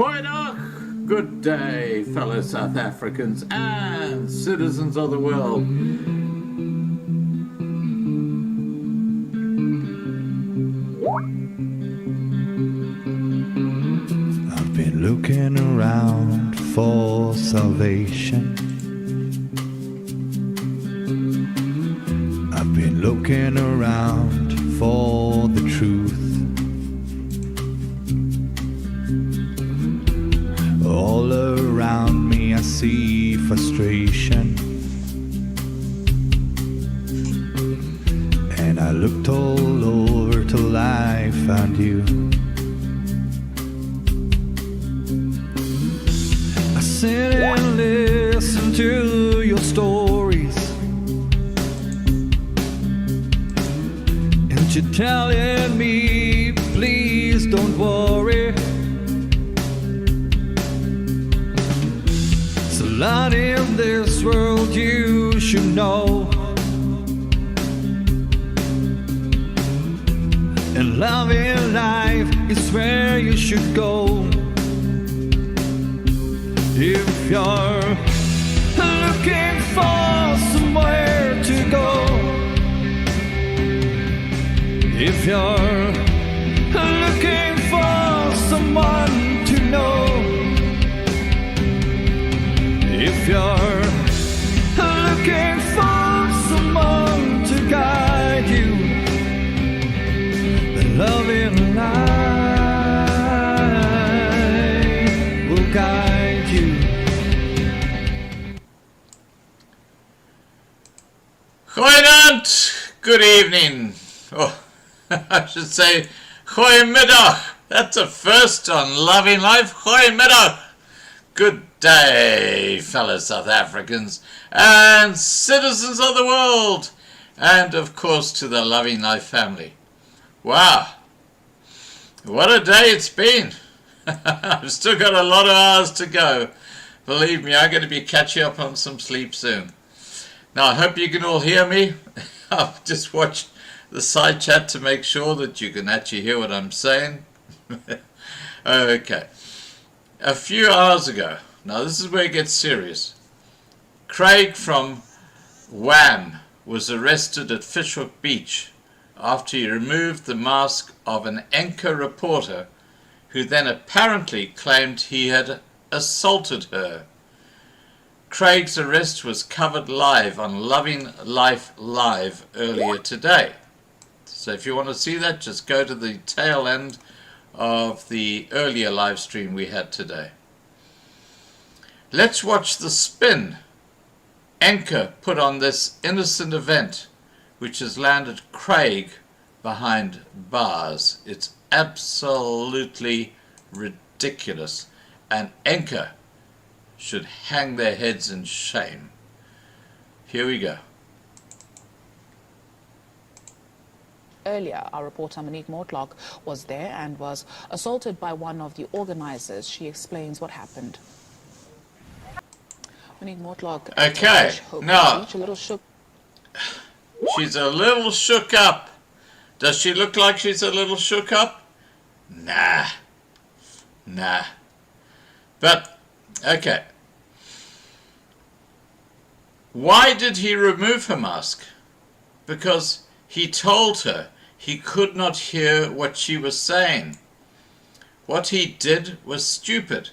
Goeiedag, good day, fellow South Africans and citizens of the world. I've been looking around for salvation. I've been looking around for the truth. All around me I see frustration, and I looked all over till I found you. I sit and listen to your stories, and you're telling me, please don't worry. There's a lot in this world you should know, and love in life is where you should go. If you're looking for somewhere to go, if you're looking for someone to know, if you're looking for someone to guide you, then love in life will guide you. Goeienaand, good evening. Oh, I should say goeiemiddag. That's a first on Loving Life. Goeiemiddag. Good day, fellow South Africans and citizens of the world, and of course to the Loving Life family. Wow, what a day it's been. I've still got a lot of hours to go. Believe me, I'm going to be catching up on some sleep soon. Now, I hope you can all hear me. I've just watched the side chat to make sure that you can actually hear what I'm saying. Okay. A few hours ago, now this is where it gets serious, Craig from Wham was arrested at Noordhoek Beach after he removed the mask of an anchor reporter who then apparently claimed he had assaulted her. Craig's arrest was covered live on Loving Life Live earlier today. So if you want to see that, just go to the tail end of the earlier live stream we had today. Let's watch the spin Anchor put on this innocent event, which has landed Craig behind bars. It's absolutely ridiculous, and Anchor should hang their heads in shame. Here we go. Earlier, our reporter Monique Mortlock was there and was assaulted by one of the organizers. She explains what happened. Monique Mortlock. Okay, now, a little shook. She's a little shook up. Does she look like she's a little shook up? Nah. But, okay. Why did he remove her mask? Because he told her he could not hear what she was saying. What he did was stupid.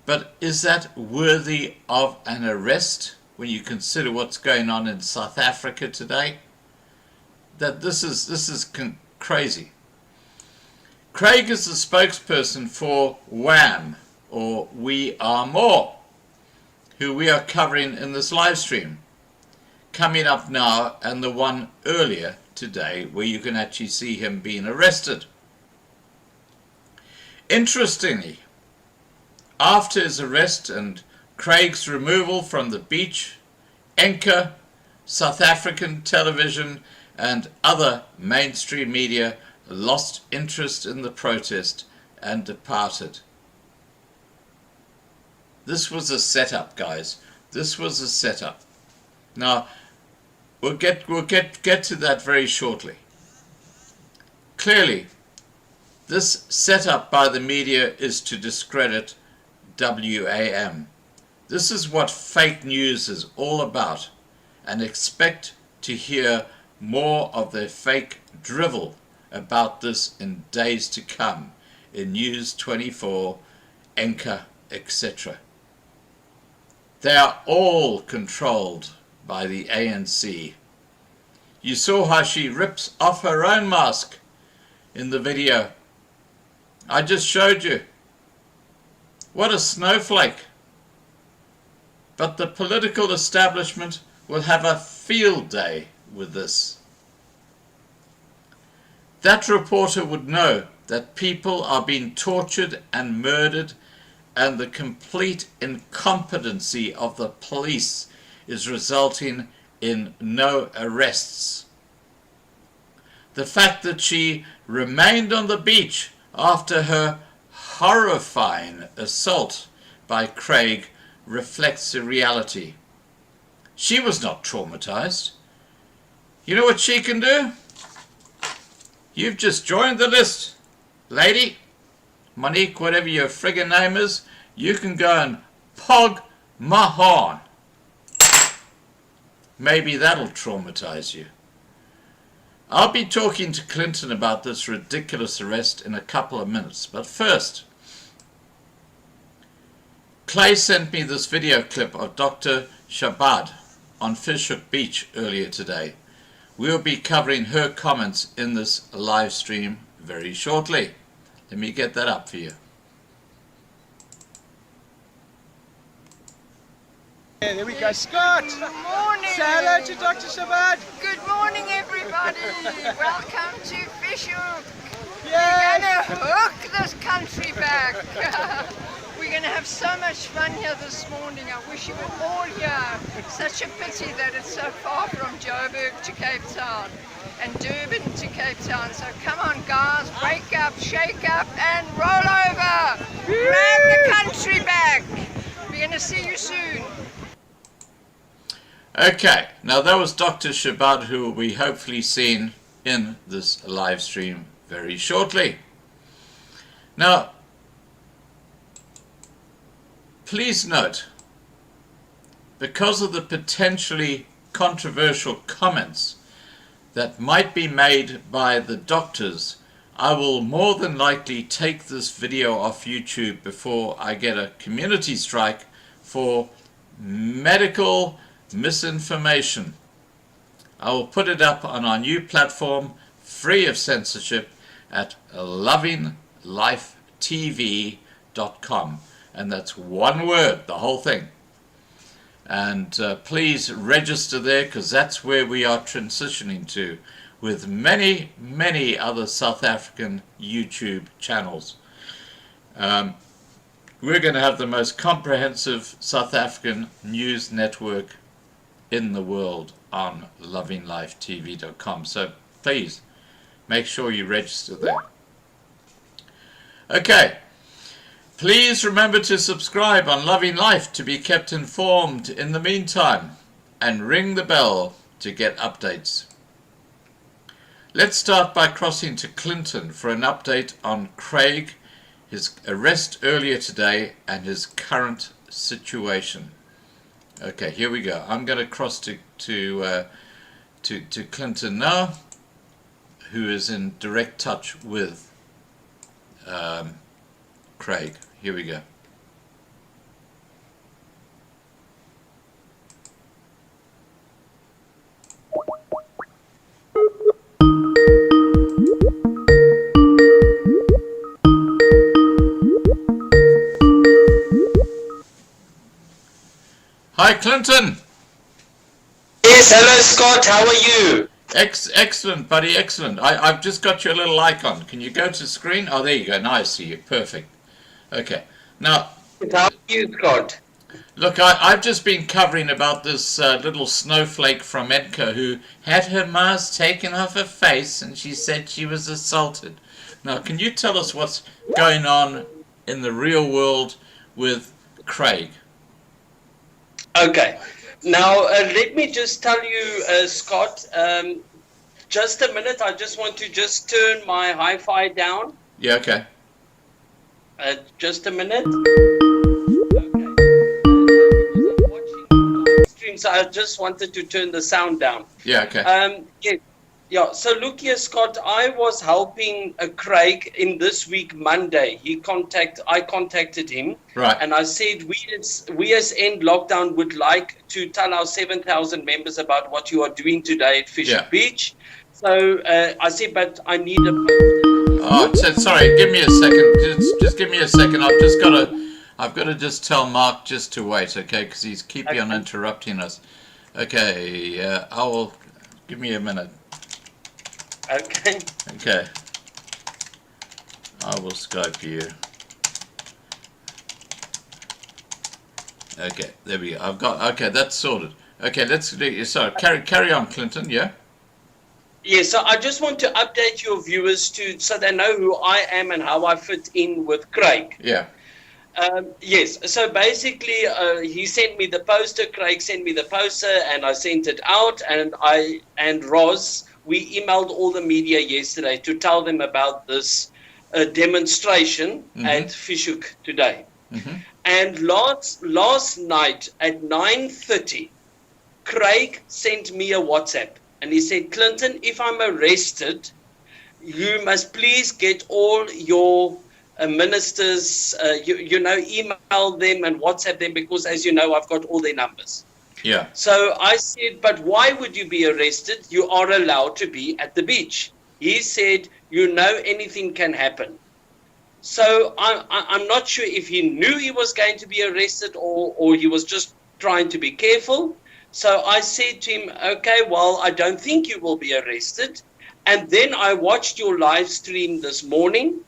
But is that worthy of an arrest when you consider what's going on in South Africa today? That this is crazy. Craig is the spokesperson for Wham, or We Are More, who we are covering in this live stream. Coming up now, and the one earlier today where you can actually see him being arrested. Interestingly, after his arrest and Craig's removal from the beach, Anchor, South African television and other mainstream media lost interest in the protest and departed. This was a setup, guys. This was a setup. Now, we'll get to that very shortly. Clearly, This setup by the media is to discredit WAM. This is what fake news is all about, and expect to hear more of their fake drivel about this in days to come in News 24, Anchor, etc. They are all controlled by the ANC. You saw how she rips off her own mask in the video I just showed you. What a snowflake. But the political establishment will have a field day with this. That reporter would know that people are being tortured and murdered, and the complete incompetency of the police is resulting in no arrests. The fact that she remained on the beach after her horrifying assault by Craig reflects the reality. She was not traumatized. You know what she can do? You've just joined the list, lady. Monique, whatever your friggin' name is, you can go and pog my horn. Maybe that'll traumatize you. I'll be talking to Clinton about this ridiculous arrest in a couple of minutes, but first, Clay sent me this video clip of Dr. Shabad on Noordhoek Beach earlier today. We'll be covering her comments in this live stream very shortly. Let me get that up for you. Yeah, there we go. Scott! Good morning! Say hello to Dr. Shabad! Good morning, everybody! Welcome to Noordhoek. Yay! We're going to hook this country back. We're going to have so much fun here this morning. I wish you were all here. Such a pity that it's so far from Joburg to Cape Town and Durban to Cape Town. So come on, guys, wake up, shake up, and roll over. Grab the country back. We're going to see you soon. Okay, now that was Dr. Shabad, who will be hopefully seen in this live stream very shortly. Now, please note, because of the potentially controversial comments that might be made by the doctors, I will more than likely take this video off YouTube before I get a community strike for medical misinformation. I will put it up on our new platform, free of censorship, at lovinglifetv.com, and that's one word, the whole thing. And please register there, because that's where we are transitioning to, with many, many other South African YouTube channels. We're going to have the most comprehensive South African news network in the world on lovinglifetv.com. So please make sure you register there. Okay. Please remember to subscribe on Loving Life to be kept informed in the meantime, and ring the bell to get updates. Let's start by crossing to Clinton for an update on Craig, his arrest earlier today, and his current situation. Okay, here we go. I'm going to cross to Clinton now, who is in direct touch with Craig. Here we go. Hi, Clinton. Yes, hello Scott, how are you? Excellent, buddy, excellent. I've just got your little icon. Can you go to screen? Oh, there you go. Now I see you. Perfect. Okay. Now, How are you, Scott? look, I've just been covering about this little snowflake from Edgar who had her mask taken off her face and she said she was assaulted. Now, can you tell us what's going on in the real world with Craig? Okay. Now, let me just tell you, Scott, just a minute. I just want to just turn my hi-fi down. Yeah, okay. Just a minute. Okay. Because I'm watching the live stream, so I just wanted to turn the sound down. Yeah, okay. Yeah, yeah. So look here, Scott. I was helping Craig in this week Monday. I contacted him, Right. and I said we as End Lockdown would like to tell our 7,000 members about what you are doing today at Noordhoek Beach. So I said, but I need a poster. Oh, sorry. Give me a second. Just give me a second. I've got to just tell Mark just to wait, okay? Because he's keeping on interrupting us. Okay. I will. Give me a minute. Okay. Okay. I will Skype you. Okay. There we go. Okay. That's sorted. Okay. Let's do. Sorry. Carry on, Clinton. Yeah. Yeah, so I just want to update your viewers so they know who I am and how I fit in with Craig. Yeah. Yes, so basically he sent me the poster, Craig sent me the poster, and I sent it out, and I and Roz, we emailed all the media yesterday to tell them about this demonstration at Noordhoek today. And last night at 9:30, Craig sent me a WhatsApp. And he said, Clinton, if I'm arrested, you must please get all your ministers, email them and WhatsApp them because, as you know, I've got all their numbers. Yeah. So I said, but why would you be arrested? You are allowed to be at the beach. He said, anything can happen. So I'm not sure if he knew he was going to be arrested or he was just trying to be careful. So I said to him, okay, well, I don't think you will be arrested. And then I watched your live stream this morning,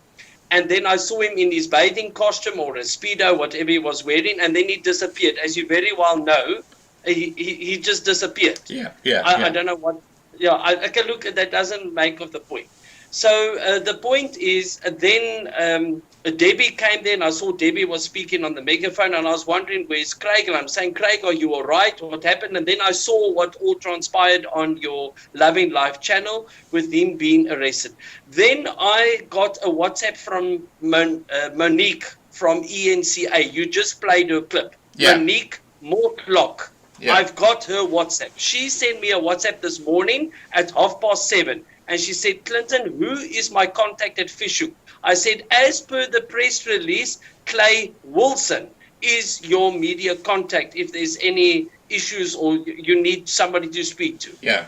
and then I saw him in his bathing costume or a Speedo, whatever he was wearing, and then he disappeared. As you very well know, he just disappeared. Yeah. I don't know what. Yeah, okay, look, that doesn't make of the point. So the point is, then Debbie came there, and I saw Debbie was speaking on the megaphone, and I was wondering, where's Craig? And I'm saying, Craig, are you all right? What happened? And then I saw what all transpired on your Loving Life channel with him being arrested. Then I got a WhatsApp from Monique from ENCA. You just played her clip. Yeah. Monique Mortlock. Yeah. I've got her WhatsApp. She sent me a WhatsApp this morning at 7:30. And she said, Clinton, who is my contact at Noordhoek? I said, as per the press release, Clay Wilson is your media contact if there's any issues or you need somebody to speak to. Yeah.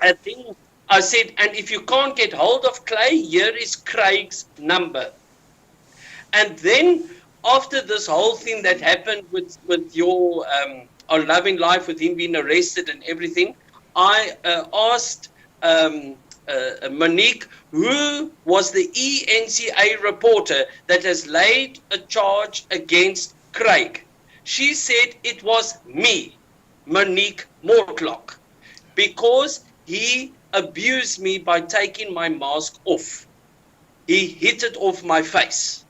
And then I said, and if you can't get hold of Clay, here is Craig's number. And then after this whole thing that happened with your our Loving Life, with him being arrested and everything, I asked Monique, who was the ENCA reporter that has laid a charge against Craig. She said it was me, Monique Mortlock, because he abused me by taking my mask off. He hit it off my face.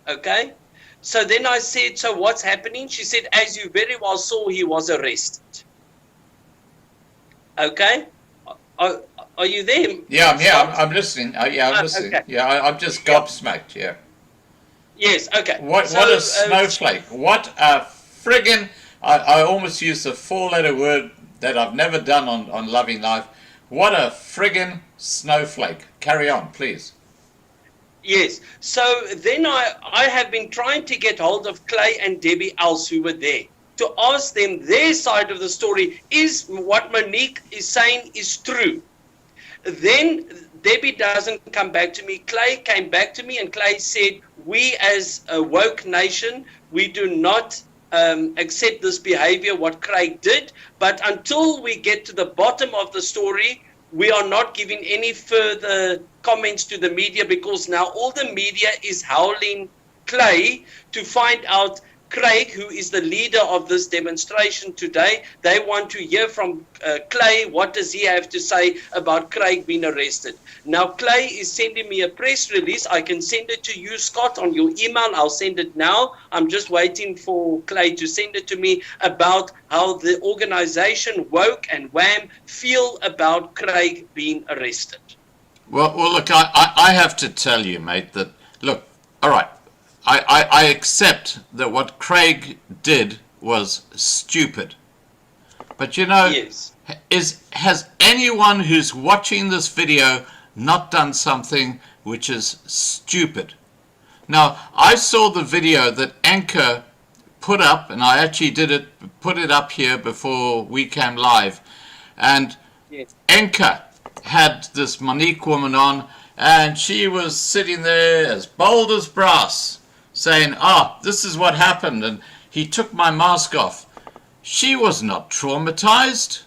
Okay? So then I said, so what's happening? She said, as you very well saw, he was arrested. Okay? Are you there? Yeah, I'm here. I'm listening. I'm listening. Okay. Yeah, I'm just gobsmacked. Yeah. Yes. Okay. What a snowflake! What a friggin'! I almost used a 4-letter word that I've never done on Loving Life. What a friggin' snowflake! Carry on, please. Yes. So then I have been trying to get hold of Clay and Debbie Else, who were there, to ask them their side of the story. Is what Monique is saying is true? Then Debbie doesn't come back to me. Clay came back to me, and Clay said, we as a woke nation, we do not accept this behavior, what Craig did, but until we get to the bottom of the story, we are not giving any further comments to the media, because now all the media is howling Clay to find out Craig, who is the leader of this demonstration today. They want to hear from Clay. What does he have to say about Craig being arrested? Now, Clay is sending me a press release. I can send it to you, Scott, on your email. I'll send it now. I'm just waiting for Clay to send it to me about how the organization Woke and WHAM feel about Craig being arrested. Well, look, I have to tell you, mate, that, look, all right, I accept that what Craig did was stupid. But you know, Yes. has anyone who's watching this video not done something which is stupid? Now, I saw the video that Anchor put up, and I actually put it up here before we came live, and Yes. Anchor had this Monique woman on, and she was sitting there as bold as brass, saying, this is what happened, and he took my mask off. She was not traumatized.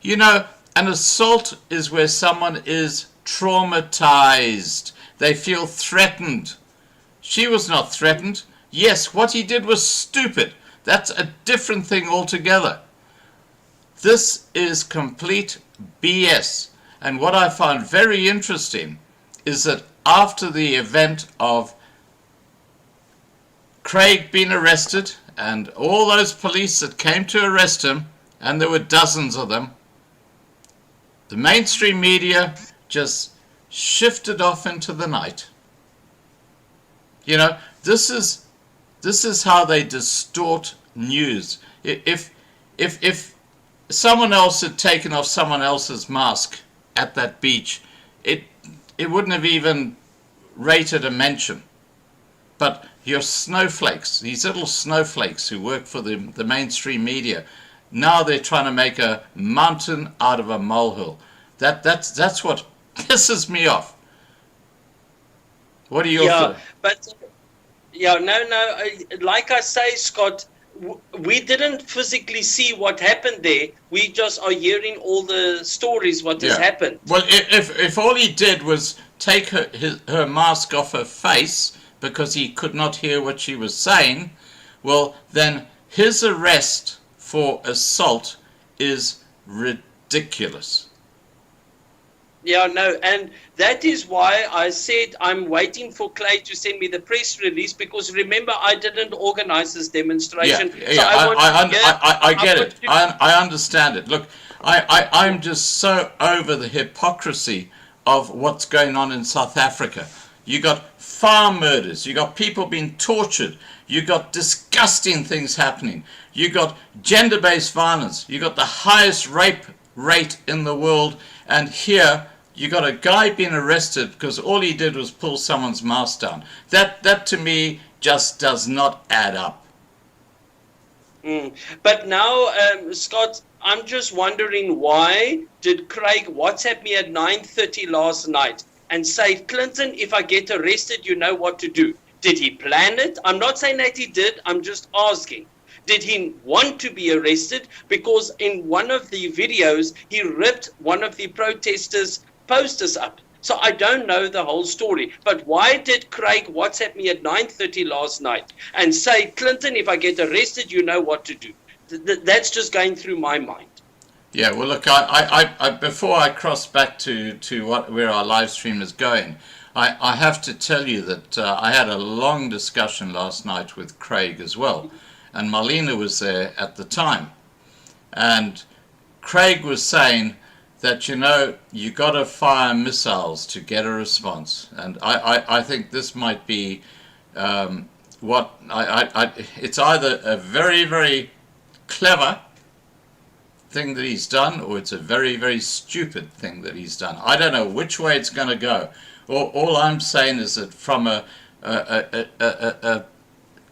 You know, an assault is where someone is traumatized. They feel threatened. She was not threatened. Yes, what he did was stupid. That's a different thing altogether. This is complete BS. And what I found very interesting is that after the event of Craig being arrested and all those police that came to arrest him, and there were dozens of them, the mainstream media just shifted off into the night. You know, this is how they distort news. If someone else had taken off someone else's mask at that beach, it wouldn't have even rated a mention. But your snowflakes, these little snowflakes who work for the mainstream media, now they're trying to make a mountain out of a molehill. That's what pisses me off. What are your thoughts? But no. Like I say, Scott, we didn't physically see what happened there. We just are hearing all the stories what has happened. Well, if all he did was take her mask off her face because he could not hear what she was saying, well, then his arrest for assault is ridiculous. Yeah, no, and that is why I said I'm waiting for Clay to send me the press release, because remember, I didn't organize this demonstration. I get it. I understand it. Look, I'm just so over the hypocrisy of what's going on in South Africa. You got farm murders, you got people being tortured, you got disgusting things happening, you got gender-based violence, you got the highest rape rate in the world, and here you got a guy being arrested because all he did was pull someone's mask down. That to me just does not add up. But now, Scott, I'm just wondering, why did Craig WhatsApp me at 9:30 last night and say, Clinton, if I get arrested, you know what to do? Did he plan it? I'm not saying that he did. I'm just asking. Did he want to be arrested? Because in one of the videos, he ripped one of the protesters' posters up. So I don't know the whole story. But why did Craig WhatsApp me at 9:30 last night and say, Clinton, if I get arrested, you know what to do? That's just going through my mind. Yeah, well, look, I before I cross back to where our live stream is going, I have to tell you that I had a long discussion last night with Craig as well. And Marlena was there at the time. And Craig was saying that, you know, you got to fire missiles to get a response. And I think this might be it's either a very, very clever thing that he's done, or it's a very, very stupid thing that he's done. I don't know which way it's going to go. All I'm saying is that from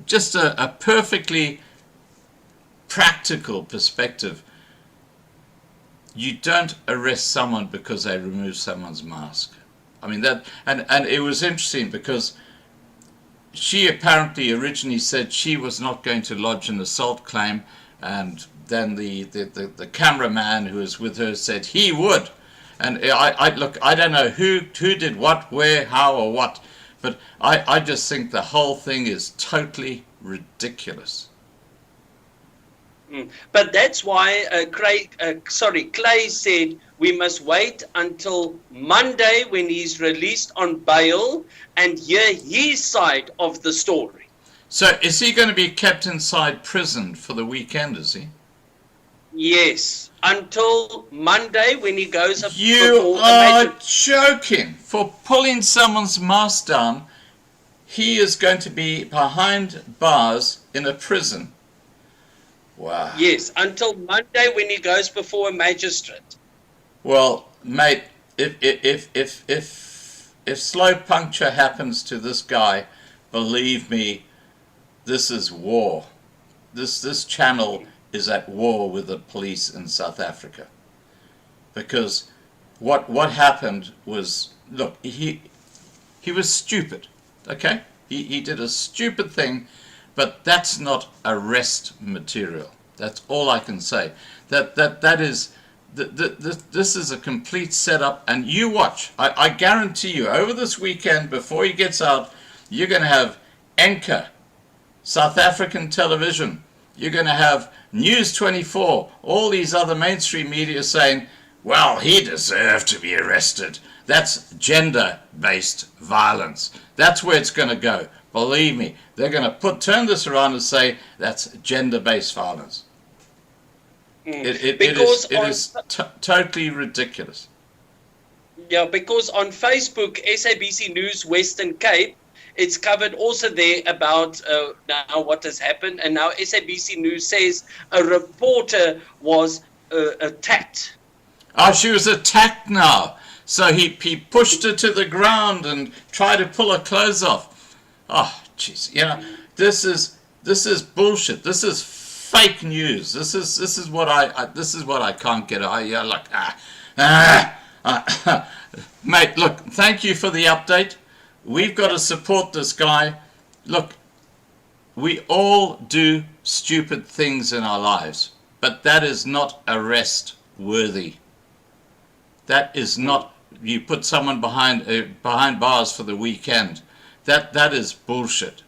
just a perfectly practical perspective, you don't arrest someone because they remove someone's mask. I mean, that, and it was interesting because she apparently originally said she was not going to lodge an assault claim, and then the cameraman who was with her said he would. And look, I don't know who did what, where, how, or what, but I just think the whole thing is totally ridiculous. But that's why Clay said we must wait until Monday when he's released on bail and hear his side of the story. So is he going to be kept inside prison for the weekend, is he? Yes. until Monday when he goes up You before a are magistrate. joking. For pulling someone's mask down, he is going to be behind bars in a prison. Wow. Yes, until Monday when he goes before a magistrate. Well, mate, if slow puncture happens to this guy, believe me, this is war. This channel is at war with the police in South Africa. Because what happened was, look, he was stupid, okay? He did a stupid thing, but that's not arrest material. That's all I can say. That is, this is a complete setup, and you watch. I guarantee you, over this weekend, before he gets out, you're going to have Enka, South African television. You're going to have News 24, all these other mainstream media saying, well, he deserved to be arrested. That's gender-based violence. That's where it's going to go. Believe me, they're going to turn this around and say that's gender-based violence. It is totally ridiculous. Yeah, because on Facebook, SABC News Western Cape, it's covered also there about now what has happened. And now SABC News says a reporter was attacked. Oh, she was attacked now. So he pushed her to the ground and tried to pull her clothes off. Oh, jeez. You know, this is bullshit. This is fake news. This is what I can't get. Mate, look, thank you for the update. We've got to support this guy. Look, we all do stupid things in our lives, but that is not arrest worthy. That is not, you put someone behind bars for the weekend. That is bullshit.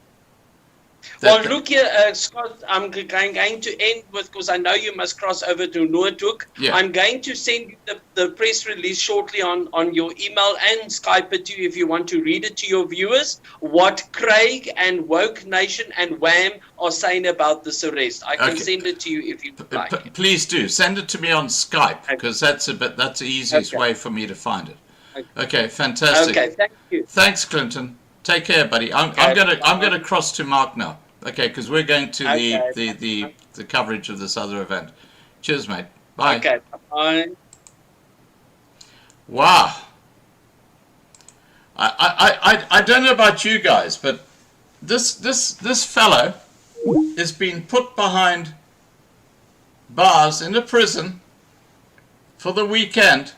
Well, look here, Scott, I'm going to end with, because I know you must cross over to Noordhoek. Yeah. I'm going to send you the press release shortly on your email and Skype it to you if you want to read it to your viewers, what Craig and Woke Nation and Wham are saying about this arrest. I can send it to you if you would like. Please do. Send it to me on Skype, because that's the easiest way for me to find it. Okay, fantastic. Okay, thank you. Thanks, Clinton. Take care, buddy. I'm gonna cross to Mark now. Okay, because we're going to the coverage of this other event. Cheers, mate. Bye. Okay, bye. Wow. I don't know about you guys, but this fellow is being put behind bars in a prison for the weekend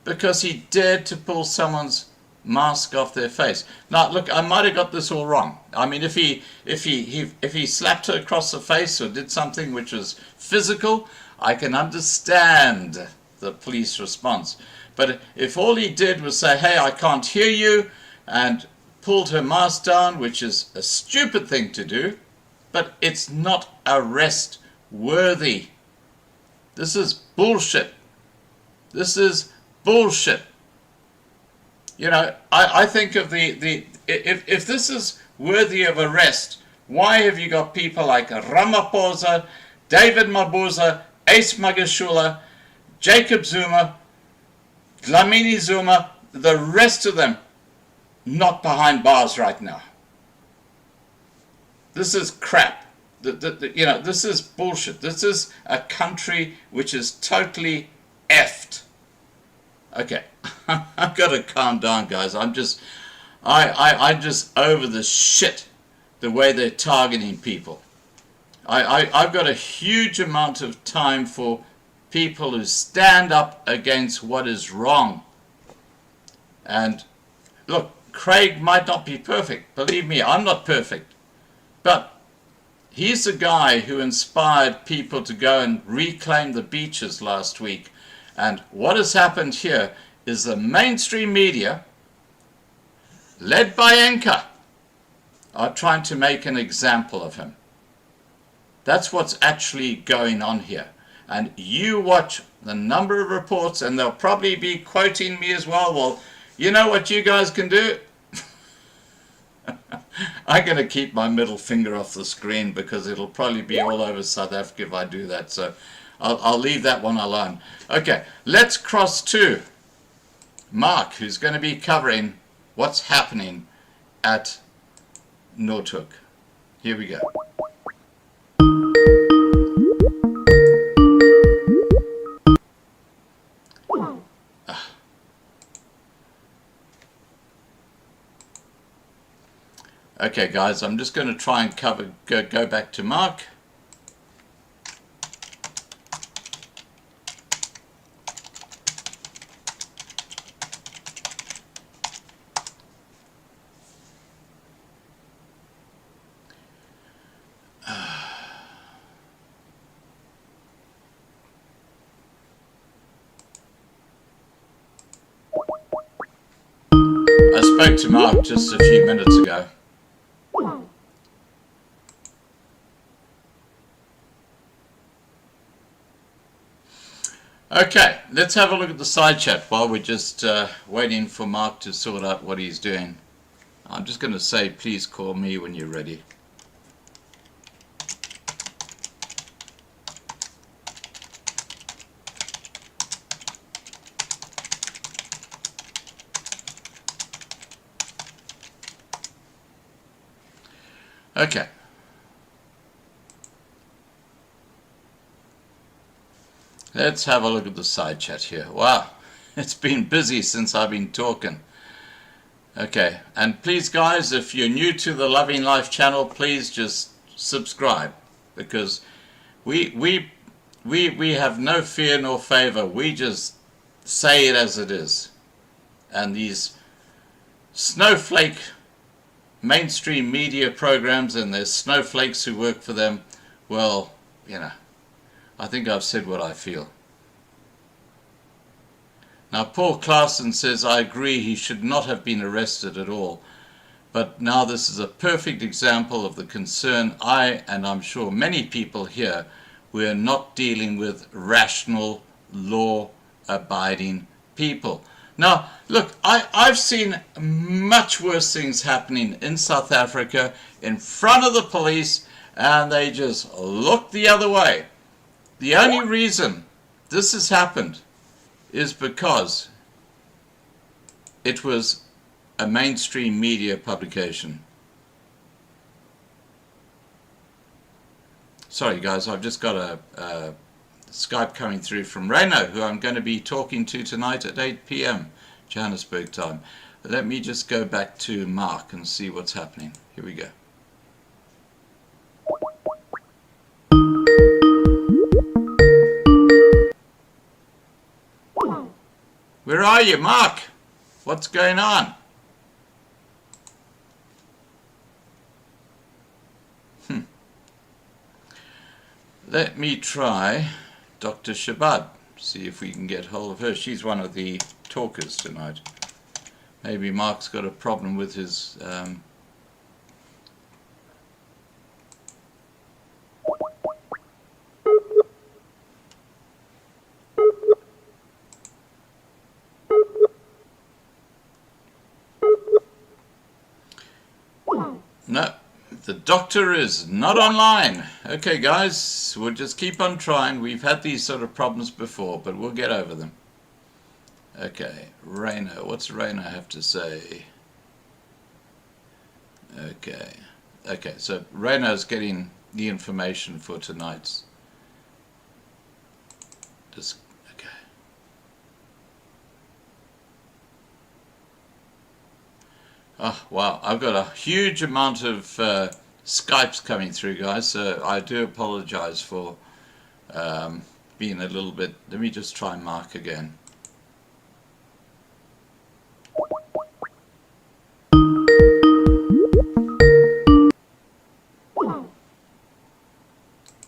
because he dared to pull someone's mask off their face. Now, look, I might have got this all wrong. I mean, if he slapped her across the face or did something which was physical, I can understand the police response. But if all he did was say, "Hey, I can't hear you," and pulled her mask down, which is a stupid thing to do, but it's not arrest worthy. This is bullshit. This is bullshit. You know, I think of if this is worthy of arrest, why have you got people like Ramaphosa, David Mabuza, Ace Magashula, Jacob Zuma, Dlamini Zuma, the rest of them not behind bars right now? This is crap. You know, this is bullshit. This is a country which is totally effed. Okay, I've got to calm down, guys. I'm just over the shit, the way they're targeting people. I've got a huge amount of time for people who stand up against what is wrong. And look, Craig might not be perfect. Believe me, I'm not perfect. But he's the guy who inspired people to go and reclaim the beaches last week. And what has happened here is the mainstream media, led by Enka, are trying to make an example of him. That's what's actually going on here. And you watch the number of reports, and they'll probably be quoting me as well. Well, you know what you guys can do? I'm going to keep my middle finger off the screen because it'll probably be all over South Africa if I do that. So I'll leave that one alone. Okay, let's cross to Mark, who's going to be covering what's happening at Noordhoek. Here we go. Okay guys, I'm just going to try and go back to Mark. I spoke to Mark just a few minutes ago. Okay, let's have a look at the side chat while we're just waiting for Mark to sort out what he's doing. I'm just going to say, please call me when you're ready. Okay. Let's have a look at the side chat here. Wow, it's been busy since I've been talking. Okay, and please guys, if you're new to the Loving Life channel, please just subscribe, because we have no fear nor favor. We just say it as it is. And these snowflake mainstream media programs, and there's snowflakes who work for them, well, you know, I think I've said what I feel. Now Paul Claassen says, I agree, he should not have been arrested at all. But now this is a perfect example of the concern I, and I'm sure many people here, we're not dealing with rational, law-abiding people. Now, look, I've seen much worse things happening in South Africa in front of the police, and they just look the other way. The only reason this has happened is because it was a mainstream media publication. Sorry guys, I've just got a Skype coming through from Reno, who I'm going to be talking to tonight at 8 p.m. Johannesburg time. Let me just go back to Mark and see what's happening. Here we go. Where are you, Mark? What's going on? Let me try Dr. Shabbat, see if we can get hold of her. She's one of the talkers tonight. Maybe Mark's got a problem with his No, the doctor is not online. Okay guys, we'll just keep on trying. We've had these sort of problems before, but we'll get over them. Okay, Raina, what's Raina have to say? Okay, so Raina's getting the information for tonight's. Okay. Oh, wow, I've got a huge amount of Skypes coming through, guys, so I do apologize for being a little bit. Let me just try Mark again.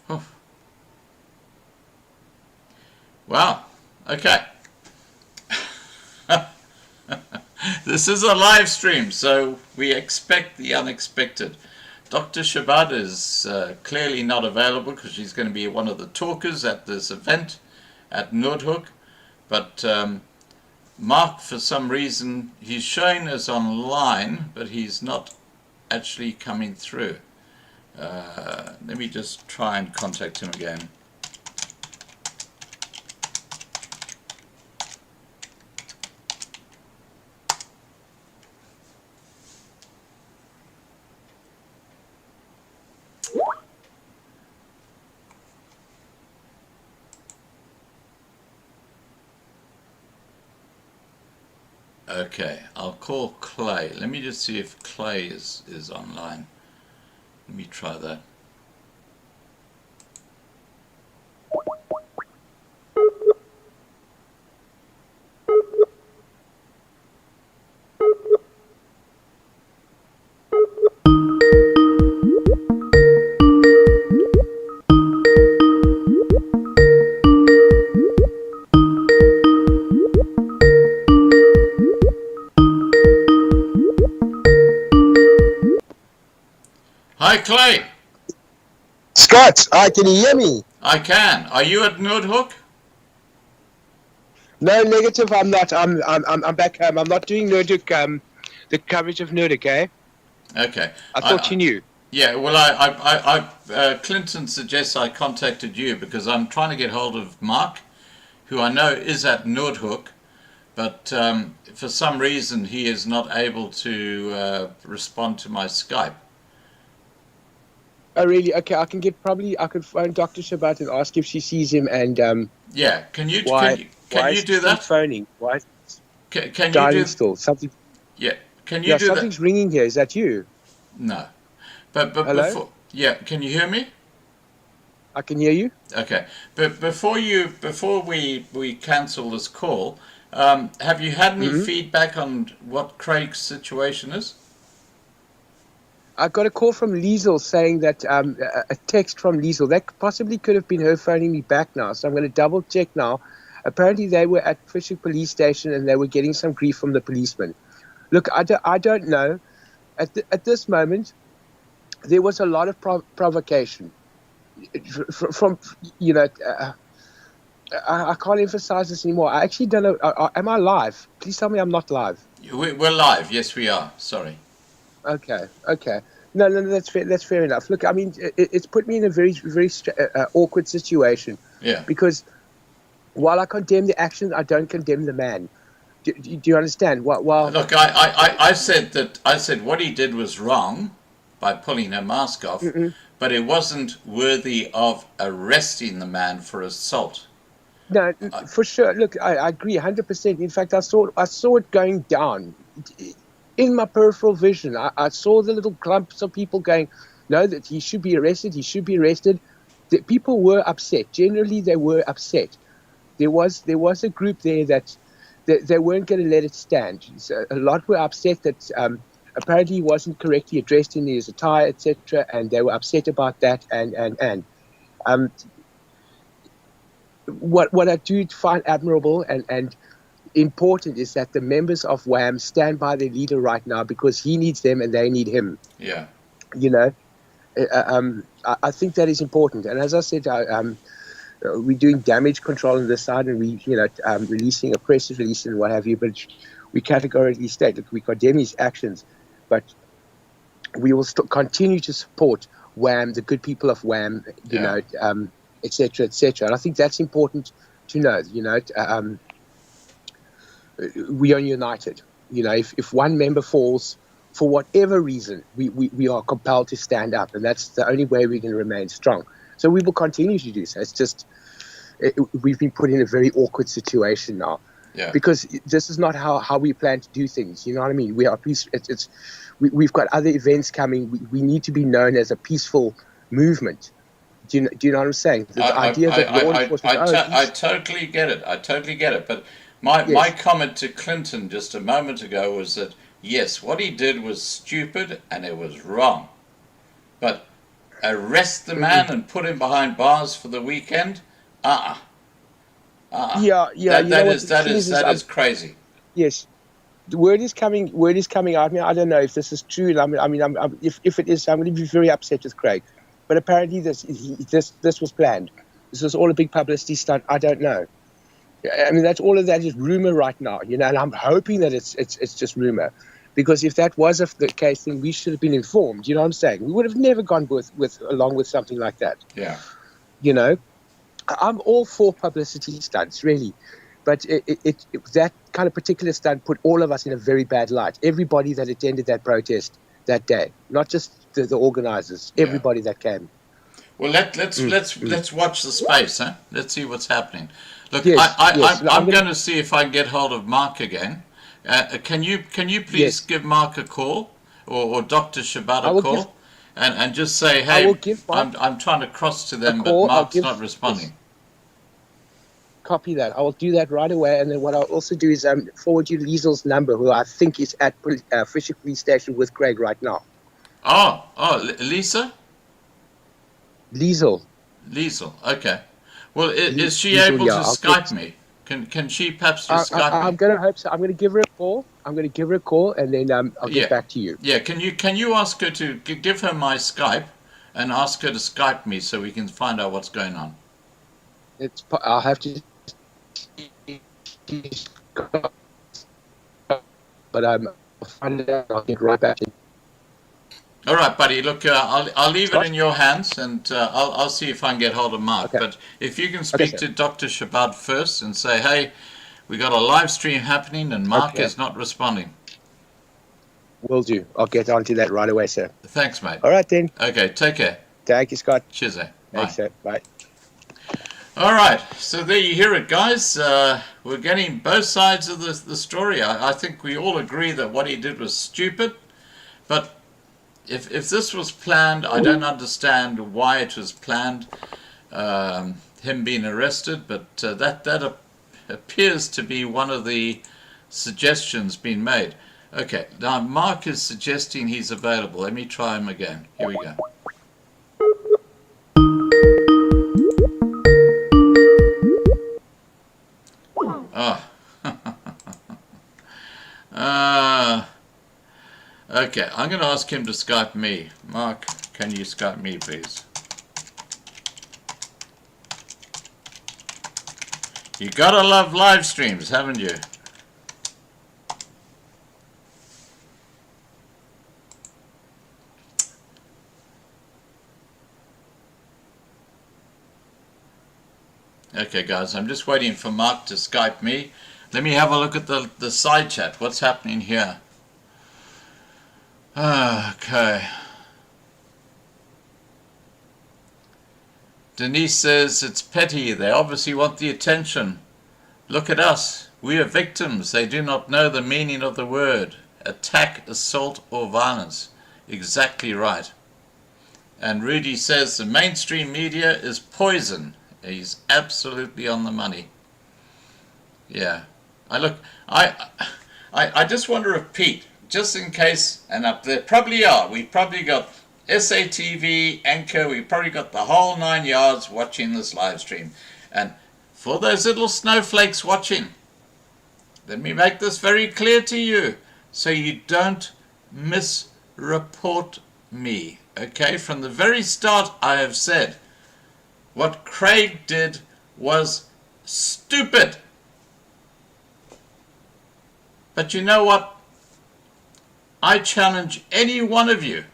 Oh. Wow, okay. This is a live stream, so we expect the unexpected. Dr. Shabbat is clearly not available because she's going to be one of the talkers at this event at Noordhoek. But Mark, for some reason, he's showing us online, but he's not actually coming through. Let me just try and contact him again. Okay, I'll call Clay. Let me just see if Clay is online. Let me try that. Hi, Clay. Scott, hi, can you hear me? I can. Are you at Noordhoek? No, negative. I'm not. I'm back home. I'm not doing Noordhoek. The coverage of Noordhoek. Eh? Okay. I thought you knew. Yeah, well, Clinton suggests I contacted you because I'm trying to get hold of Mark, who I know is at Noordhoek, but for some reason he is not able to respond to my Skype. Oh, really? Okay, I could phone Dr. Shabbat and ask if she sees him and Yeah, can you why you do that? phoning? Why is Can you dialing do? still? Something. Yeah, can you Yeah, do something's that? ringing here. Is that you? No, but Hello? before, yeah, can you hear me? I can hear you. Okay, but before we cancel this call, have you had any feedback on what Craig's situation is? I got a call from Liesel saying that a text from Liesel that possibly could have been her phoning me back now. So I'm going to double check now. Apparently they were at Fisher Police Station and they were getting some grief from the policeman. Look, I don't know. At this moment, there was a lot of provocation from I can't emphasize this anymore. I actually don't know. Am I live? Please tell me I'm not live. We're live. Yes, we are. Sorry. Okay. No, that's fair. That's fair enough. Look, I mean, it's put me in a very, very awkward situation. Yeah. Because while I condemn the action, I don't condemn the man. Do you understand? While Look, I said what he did was wrong by pulling her mask off, but it wasn't worthy of arresting the man for assault. No, for sure. Look, I agree 100%. In fact, I saw it going down in my peripheral vision. I saw the little clumps of people going, no, that he should be arrested. He should be arrested. The people were upset. Generally, they were upset. There was a group there that they weren't going to let it stand. So a lot were upset that apparently he wasn't correctly addressed in his attire, etc., and they were upset about that. And what I do find admirable and important is that the members of WHAM stand by their leader right now because he needs them and they need him. Yeah. You know, I think that is important. And as I said, we're doing damage control on this side, and releasing a press release and what have you. But we categorically state that we condemn his actions, but we will continue to support WHAM, the good people of WHAM, et cetera, et cetera. And I think that's important to know. We are united. If one member falls for whatever reason, we are compelled to stand up, and that's the only way we can remain strong. So we will continue to do so. It's just we've been put in a very awkward situation now, because this is not how we plan to do things. You know what I mean? We are we've got other events coming. We need to be known as a peaceful movement. Do you know what I'm saying? The idea that law enforcement. I totally get it. I totally get it. But my comment to Clinton just a moment ago was that yes, what he did was stupid and it was wrong, but arrest the man and put him behind bars for the weekend? Yeah. That is crazy. Yes, the word is coming out. I don't know if this is true. If it is, I'm going to be very upset with Craig. But apparently this was planned. This was all a big publicity stunt. I don't know. I mean, that's all of that is rumor right now. And I'm hoping that it's just rumor. Because if that was the case, then we should have been informed. You know what I'm saying? We would have never gone along with something like that. Yeah. I'm all for publicity stunts, really. But that kind of particular stunt put all of us in a very bad light. Everybody that attended that protest that day, not just the organizers, everybody that came. Well, let's watch the space, huh? Let's see what's happening. Look, Yes, I'm going to see if I can get hold of Mark again, Can you please Yes. give Mark a call or Dr. Shabat I a will call and just say, I will hey, give Mark I'm trying to cross to a them, but call. I'll Mark's give not responding. yes, copy that. I will do that right away. And then what I'll also do is forward you Liesel's number, who I think is at Fisher Police Station with Craig right now. Lisa? Liesel. Liesel, okay. Well, is she Liesel, able yeah. to Skype me? Can she perhaps just Skype I'm me? going to hope so. I'm going to give her a call. And then I'll get Yeah, back to you. yeah. Can you ask her to give her my Skype and ask her to Skype me so we can find out what's going on? I'll have to, but I'll find it out. I'll get right back to you. All right, buddy. Look, I'll leave it Scott? in your hands, and I'll see if I can get hold of Mark. Okay. But if you can Okay, speak sir. to Dr. Shabbat first and say, hey, we got a live stream happening, and Mark Okay. is not responding. Will do. I'll get onto that right away, sir. Thanks, mate. All right, then. Okay, take care. Thank you, Scott. Cheers, eh? Bye. Thanks, sir. Bye. All right, so there you hear it, guys. We're getting both sides of the story. I think we all agree that what he did was stupid, but if this was planned, I don't understand why it was planned, him being arrested, but that appears to be one of the suggestions being made. Okay, now Mark is suggesting he's available. Let me try him again. Here we go. Okay, I'm going to ask him to Skype me. Mark, can you Skype me, please? You gotta love live streams, haven't you? Okay, guys, I'm just waiting for Mark to Skype me. Let me have a look at the side chat. What's happening here? Okay. Denise says it's petty. They obviously want the attention. Look at us. We are victims. They do not know the meaning of the word. Attack, assault, or violence. Exactly right. And Rudy says the mainstream media is poison. He's absolutely on the money. Yeah. I just wonder if Pete, just in case, and up there probably are, we probably got SATV, Anchor, we probably got the whole 9 yards watching this live stream. And for those little snowflakes watching, let me make this very clear to you so you don't misreport me. Okay, from the very start I have said what Craig did was stupid. But you know what? I challenge any one of you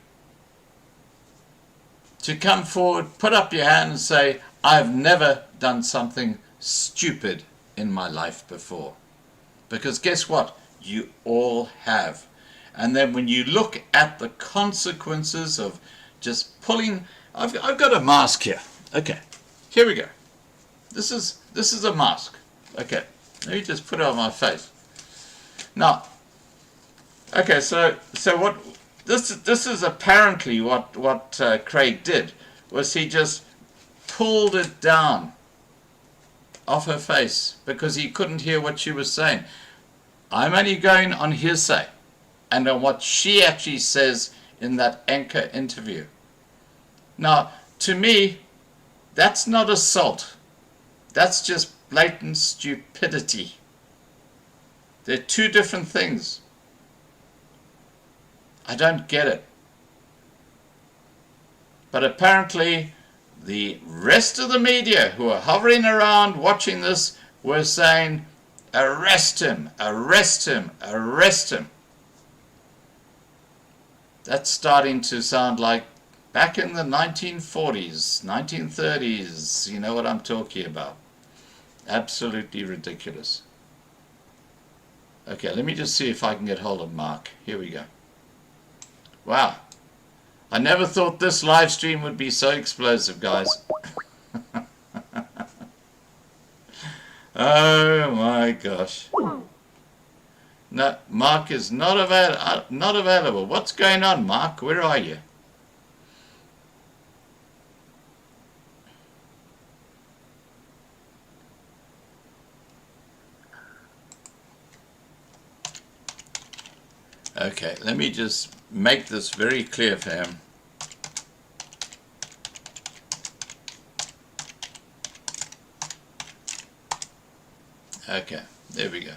to come forward, put up your hand and say, I've never done something stupid in my life before. Because guess what? You all have. And then when you look at the consequences of just pulling, I've got a mask here. Okay, here we go. This is a mask. Okay, let me just put it on my face. Now, okay, so what this is apparently what Craig did was he just pulled it down off her face because he couldn't hear what she was saying. I'm only going on hearsay and on what she actually says in that Anchor interview. Now, to me, that's not assault. That's just blatant stupidity. They're two different things. I don't get it. But apparently, the rest of the media who are hovering around watching this were saying, arrest him, arrest him, arrest him. That's starting to sound like back in the 1940s, 1930s, you know what I'm talking about. Absolutely ridiculous. Okay, let me just see if I can get hold of Mark. Here we go. Wow. I never thought this live stream would be so explosive, guys. Oh my gosh. No, Mark is not available. What's going on, Mark? Where are you? Okay, let me just make this very clear for him. Okay, there we go.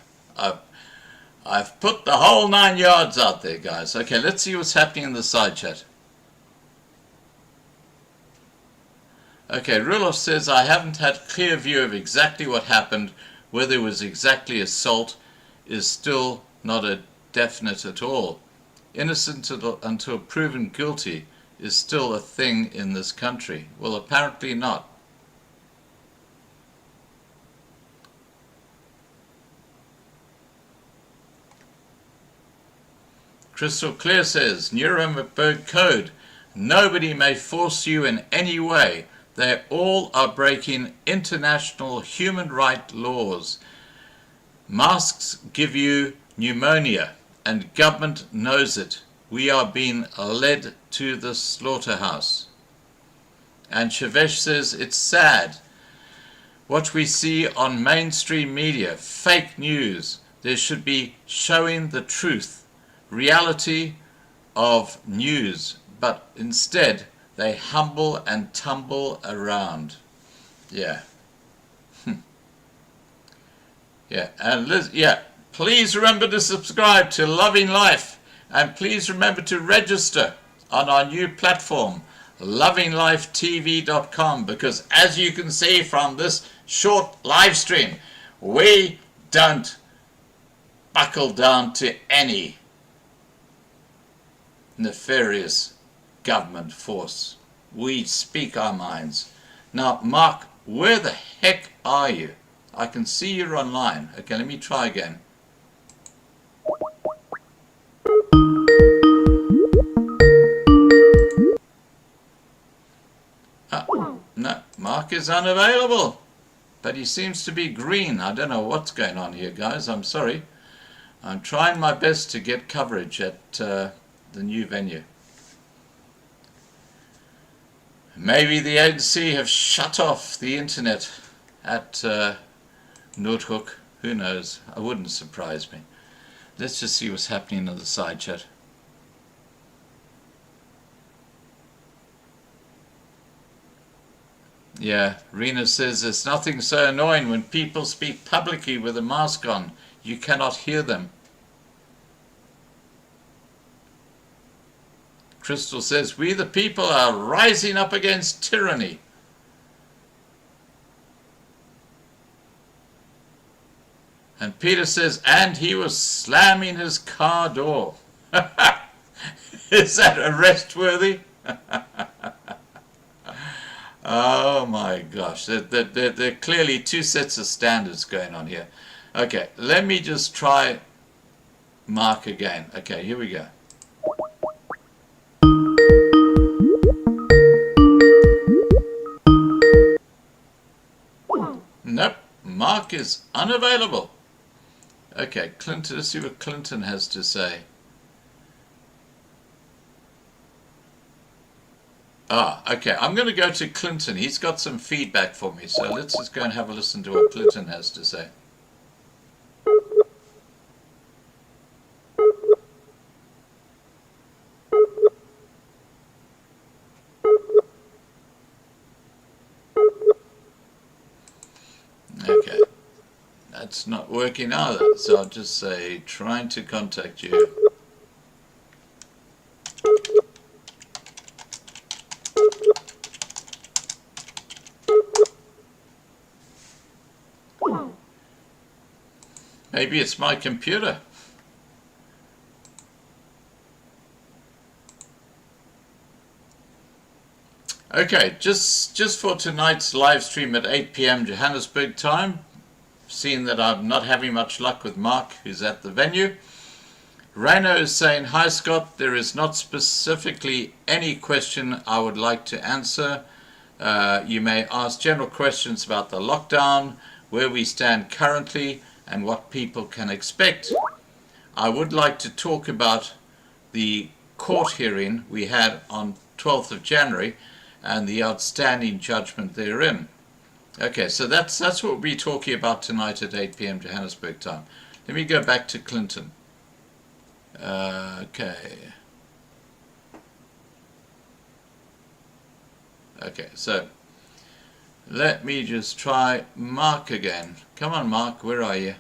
I've put the whole 9 yards out there, guys. Okay, let's see what's happening in the side chat. Okay, Rulof says, I haven't had clear view of exactly what happened. Whether it was exactly assault is still not a definite at all. Innocent until proven guilty is still a thing in this country. Well, apparently not. Crystal Clear says, Nuremberg Code, nobody may force you in any way. They all are breaking international human rights laws. Masks give you pneumonia, and government knows it. We are being led to the slaughterhouse. And Shavesh says, it's sad. What we see on mainstream media, fake news, there should be showing the truth, reality of news, but instead they humble and tumble around. Yeah. Yeah, and please remember to subscribe to Loving Life, and please remember to register on our new platform, lovinglifetv.com, because as you can see from this short live stream, we don't buckle down to any nefarious government force. We speak our minds. Now, Mark, where the heck are you? I can see you're online. Okay, let me try again. No, Mark is unavailable. But he seems to be green. I don't know what's going on here, guys. I'm sorry. I'm trying my best to get coverage at the new venue. Maybe the ANC have shut off the internet at Noordhoek. Who knows? It wouldn't surprise me. Let's just see what's happening in the side chat. Yeah, Rena says there's nothing so annoying when people speak publicly with a mask on. You cannot hear them. Crystal says, we the people are rising up against tyranny. And Peter says, and he was slamming his car door. Is that arrest-worthy? Oh my gosh, there are clearly two sets of standards going on here. Okay, let me just try Mark again. Okay, here we go. Nope, Mark is unavailable. Okay, Clinton, let's see what Clinton has to say. Okay, I'm going to go to Clinton. He's got some feedback for me, so let's just go and have a listen to what Clinton has to say. Okay, that's not working either, so I'll just say, trying to contact you. Maybe it's my computer. Okay, just for tonight's live stream at 8 p.m. Johannesburg time, seeing that I'm not having much luck with Mark, who's at the venue. Rano is saying, hi Scott, there is not specifically any question I would like to answer. You may ask general questions about the lockdown, where we stand currently, and what people can expect. I would like to talk about the court hearing we had on 12th of January and the outstanding judgment therein. Okay, so that's what we'll be talking about tonight at 8 p.m. Johannesburg time. Let me go back to Clinton. Okay, so let me just try Mark again. Come on, Mark, where are you?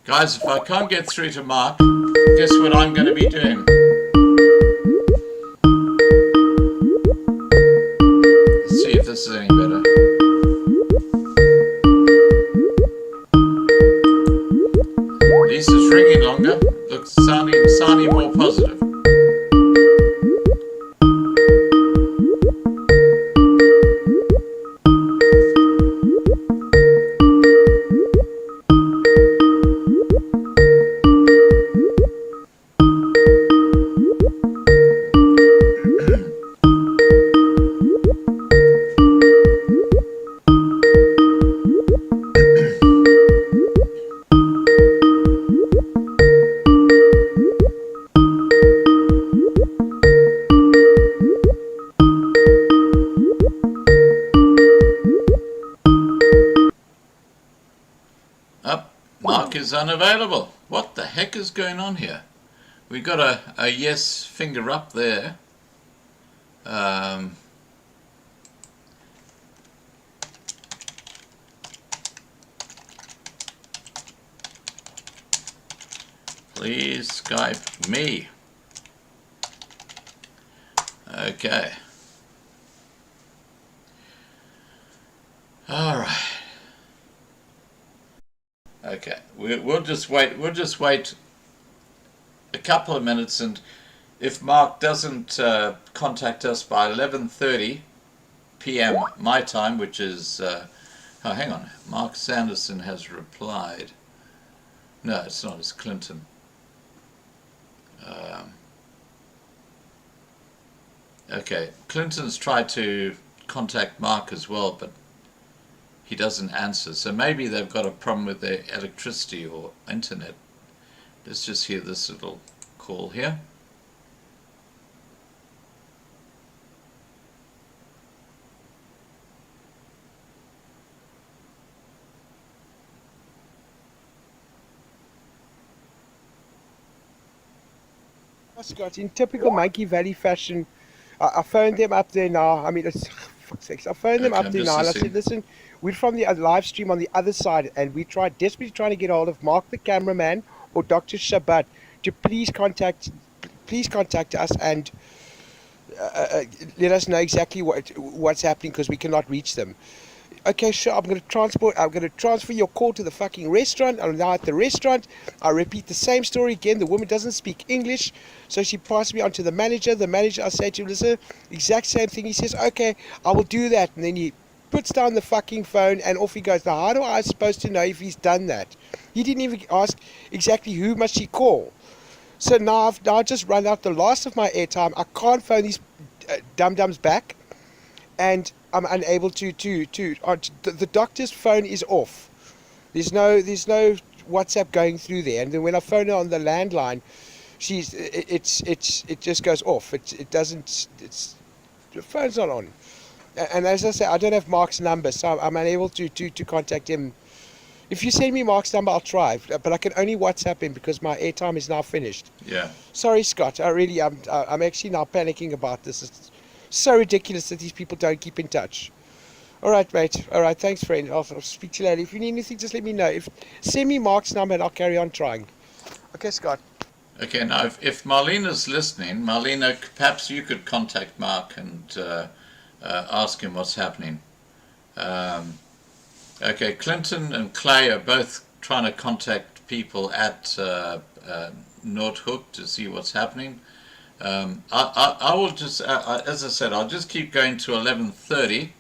Guys, if I can't get through to Mark, guess what I'm going to be doing? Let's see if this is any better. At least it's ringing longer. Looks sounding more positive. Mark is unavailable. What the heck is going on here? We got a yes finger up there. Please Skype me. Okay. All right. Okay, we'll just wait. We'll just wait a couple of minutes, and if Mark doesn't contact us by 11:30 p.m. my time, which is oh, hang on, Mark Sanderson has replied. No, it's not. It's Clinton. Okay, Clinton's tried to contact Mark as well, but he doesn't answer. So maybe they've got a problem with their electricity or internet. Let's just hear this little call here. Scott, in typical Monkey Valley fashion, I phoned them up there now. I mean, it's fuck's sakes. I phoned them up there now and I said, listen, we're from the live stream on the other side, and we tried desperately trying to get hold of Mark the cameraman or Dr. Shabbat to please contact us and let us know exactly what's happening, because we cannot reach them. Okay, sure, I'm going to transfer your call to the fucking restaurant. I'm now at the restaurant. I repeat the same story again. The woman doesn't speak English, so she passed me on to the manager. The manager, I say to him, listen, exact same thing. He says, okay, I will do that. And then he puts down the fucking phone and off he goes. Now, how do I supposed to know if he's done that? He didn't even ask exactly who must she call. So now I've just run out the last of my airtime. I can't phone these dum-dums back, and I'm unable to the doctor's phone is off. There's no WhatsApp going through there, and then when I phone her on the landline, it just goes off. It doesn't. The phone's not on. And as I say, I don't have Mark's number, so I'm unable to contact him. If you send me Mark's number, I'll try, but I can only WhatsApp him because my airtime is now finished. Yeah. Sorry, Scott. I'm actually now panicking about this. It's so ridiculous that these people don't keep in touch. All right, mate. All right, thanks, friend. I'll speak to you later. If you need anything, just let me know. Send me Mark's number and I'll carry on trying. Okay, Scott. Okay, now if Marlena's listening, Marlena, perhaps you could contact Mark and ask him what's happening. Okay, Clinton and Clay are both trying to contact people at Noordhoek to see what's happening. I will just, as I said, I'll just keep going to 11:30,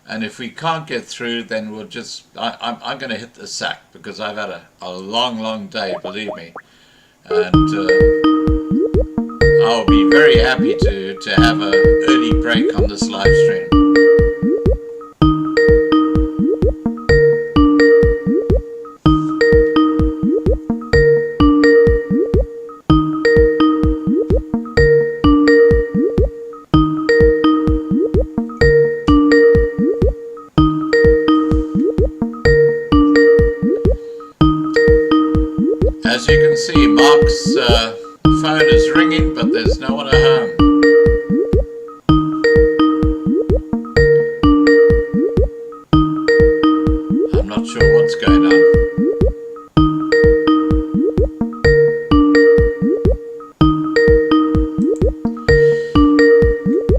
and if we can't get through, then we'll just, I'm going to hit the sack, because I've had a long day, believe me, and I'll be very happy to have an early break on this live stream. phone is ringing, but there's no one at home. I'm not sure what's going on.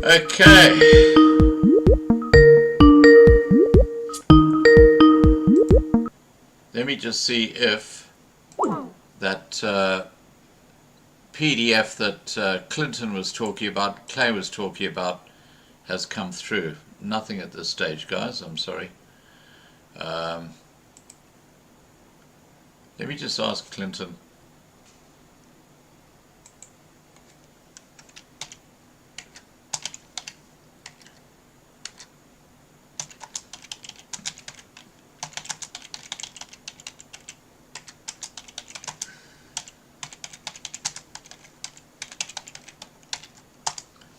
Okay. Let me just see if that PDF that Clinton was talking about, Clay was talking about, has come through. Nothing at this stage, guys. I'm sorry. Let me just ask Clinton.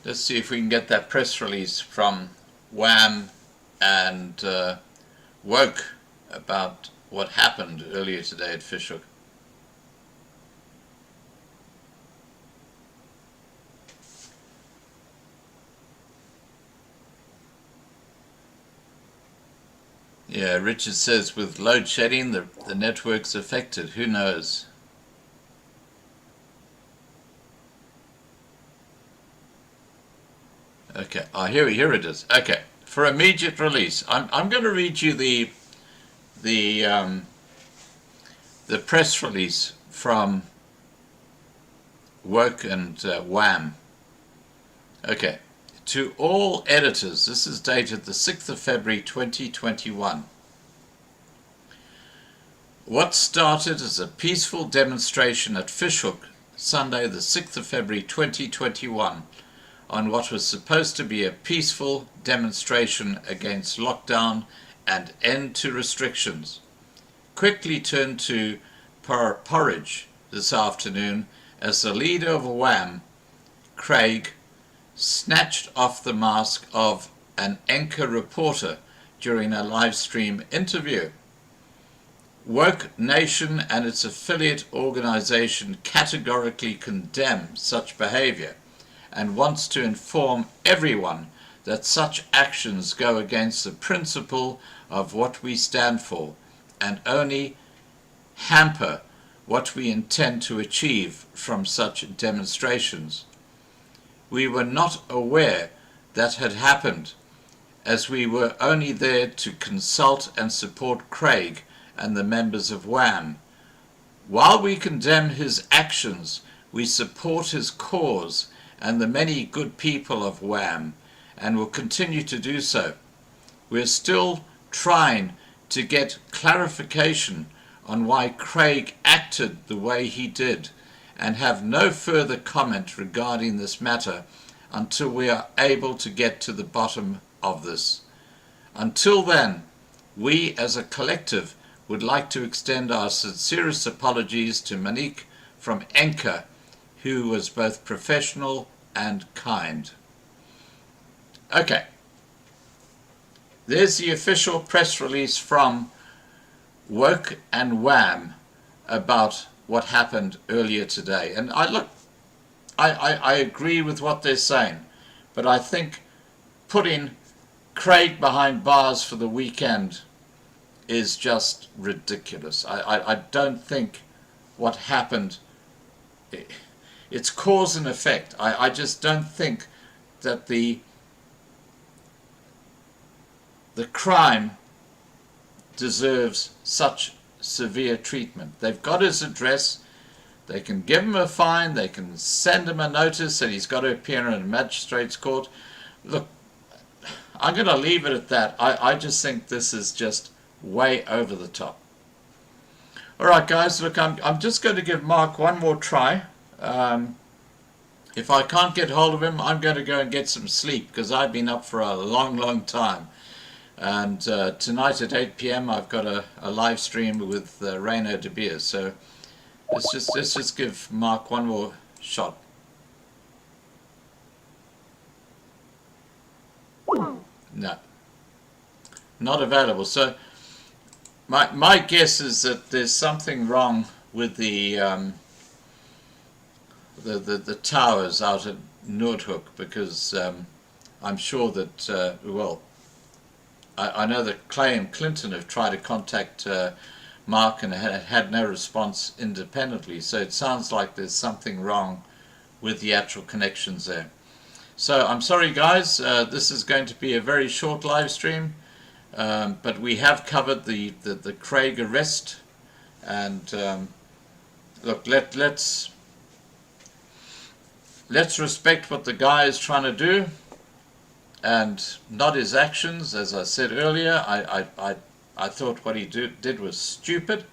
Let's see if we can get that press release from Wham and Woke about what happened earlier today at Fishhook. Yeah, Richard says with load shedding the network's affected. Who knows? Okay, here it is. Okay, for immediate release, I'm going to read you the press release from Woke and Wham. Okay, to all editors, this is dated the 6th of February 2021. What started as a peaceful demonstration at Fishhook Sunday the 6th of February 2021 on what was supposed to be a peaceful demonstration against lockdown and end to restrictions, quickly turned to porridge this afternoon as the leader of Wham, Craig, snatched off the mask of an anchor reporter during a live stream interview. Woke Nation and its affiliate organization categorically condemn such behavior and wants to inform everyone that such actions go against the principle of what we stand for and only hamper what we intend to achieve from such demonstrations. We were not aware that had happened, as we were only there to consult and support Craig and the members of Wham. While we condemn his actions, we support his cause and the many good people of Wham, and will continue to do so. We're still trying to get clarification on why Craig acted the way he did, and have no further comment regarding this matter until we are able to get to the bottom of this. Until then, we as a collective would like to extend our sincerest apologies to Monique from Anchor, who was both professional and kind. Okay, there's the official press release from Woke and Wham about what happened earlier today. And I agree with what they're saying, but I think putting Craig behind bars for the weekend is just ridiculous. I don't think what happened, it's cause and effect. I just don't think that the crime deserves such severe treatment. They've got his address, they can give him a fine, they can send him a notice that he's got to appear in a magistrate's court. Look, I'm going to leave it at that. I just think this is just way over the top. Alright guys, look, I'm just going to give Mark one more try. If I can't get hold of him, I'm going to go and get some sleep, because I've been up for a long time. And tonight at 8 p.m. I've got a live stream with Reino de Beers. So let's just give Mark one more shot. No, not available. So my guess is that there's something wrong with the the towers out at Noordhoek, because I'm sure that, well, I know that Clay and Clinton have tried to contact Mark and had no response independently, so it sounds like there's something wrong with the actual connections there. So I'm sorry guys, this is going to be a very short live stream, but we have covered the Craig arrest, and look, let's respect what the guy is trying to do and not his actions. As I said earlier, I thought what he did was stupid,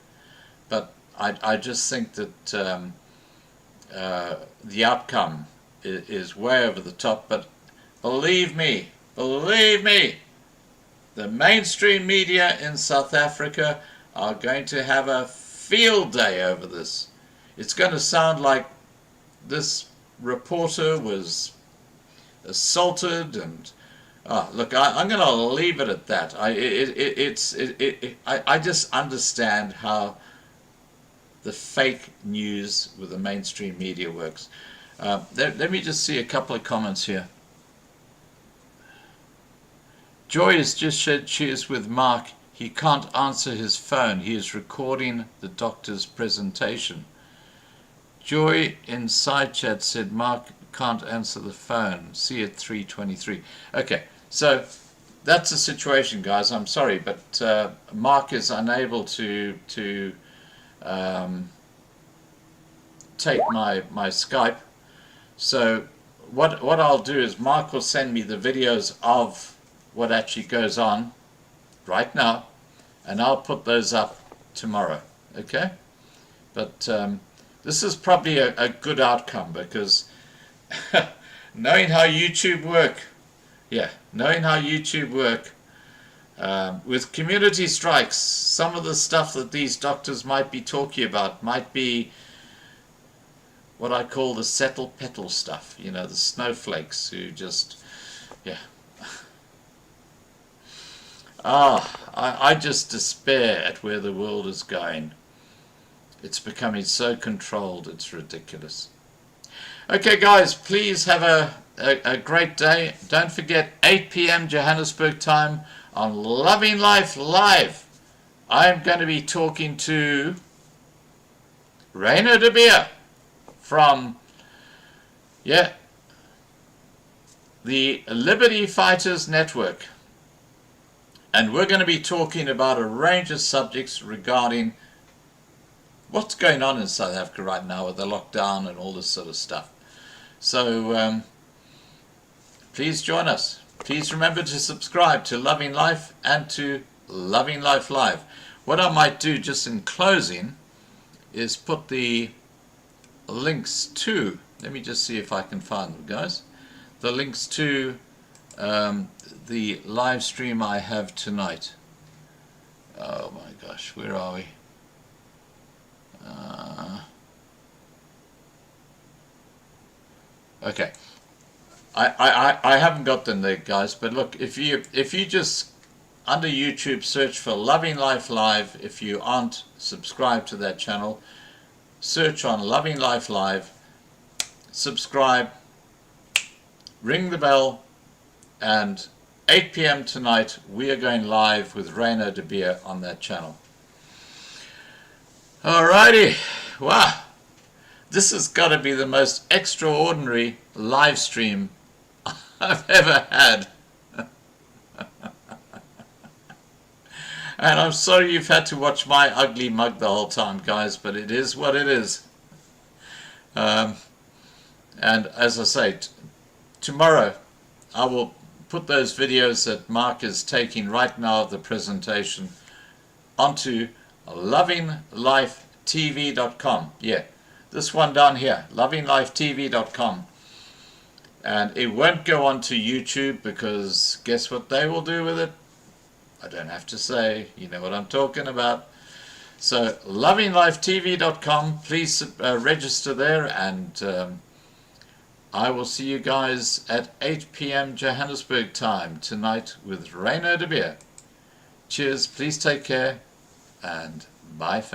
but I just think that the outcome is way over the top. But believe me, the mainstream media in South Africa are going to have a field day over this. It's going to sound like this reporter was assaulted, and look, I'm going to leave it at that. I just understand how the fake news with the mainstream media works. Let me just see a couple of comments here. Joy has just said she is with Mark. He can't answer his phone. He is recording the doctor's presentation. Joy in side chat said Mark can't answer the phone. See at 3:23. Okay, so that's the situation, guys. I'm sorry, but Mark is unable to take my Skype. So what I'll do is Mark will send me the videos of what actually goes on right now, and I'll put those up tomorrow. Okay, but this is probably a good outcome, because knowing how YouTube work, with community strikes, some of the stuff that these doctors might be talking about might be what I call the settle petal stuff, you know, the snowflakes who just, yeah. I just despair at where the world is going. It's becoming so controlled, it's ridiculous. Okay guys, please have a great day. Don't forget, 8 p.m. Johannesburg time on Loving Life Live. I'm going to be talking to Rainer de Beer from, the Liberty Fighters Network. And we're going to be talking about a range of subjects regarding what's going on in South Africa right now with the lockdown and all this sort of stuff. So please join us. Please remember to subscribe to Loving Life and to Loving Life Live. What I might do just in closing is put the links to, let me just see if I can find them, guys, the links to the live stream I have tonight. Oh my gosh, where are we? Okay, I haven't got them there, guys, but look, if you just under YouTube search for Loving Life Live, if you aren't subscribed to that channel, search on Loving Life Live, subscribe, ring the bell, and 8 p.m. tonight we are going live with Rainer de Beer on that channel. Alrighty, wow, this has got to be the most extraordinary live stream I've ever had. And I'm sorry you've had to watch my ugly mug the whole time, guys, but it is what it is. And as I say, tomorrow I will put those videos that Mark is taking right now of the presentation onto lovinglifetv.com. Yeah, this one down here, lovinglifetv.com. And it won't go onto YouTube, because guess what they will do with it? I don't have to say, you know what I'm talking about. So lovinglifetv.com, please register there, and I will see you guys at 8 p.m. Johannesburg time tonight with Rainer de Beer. Cheers, please take care, and bye for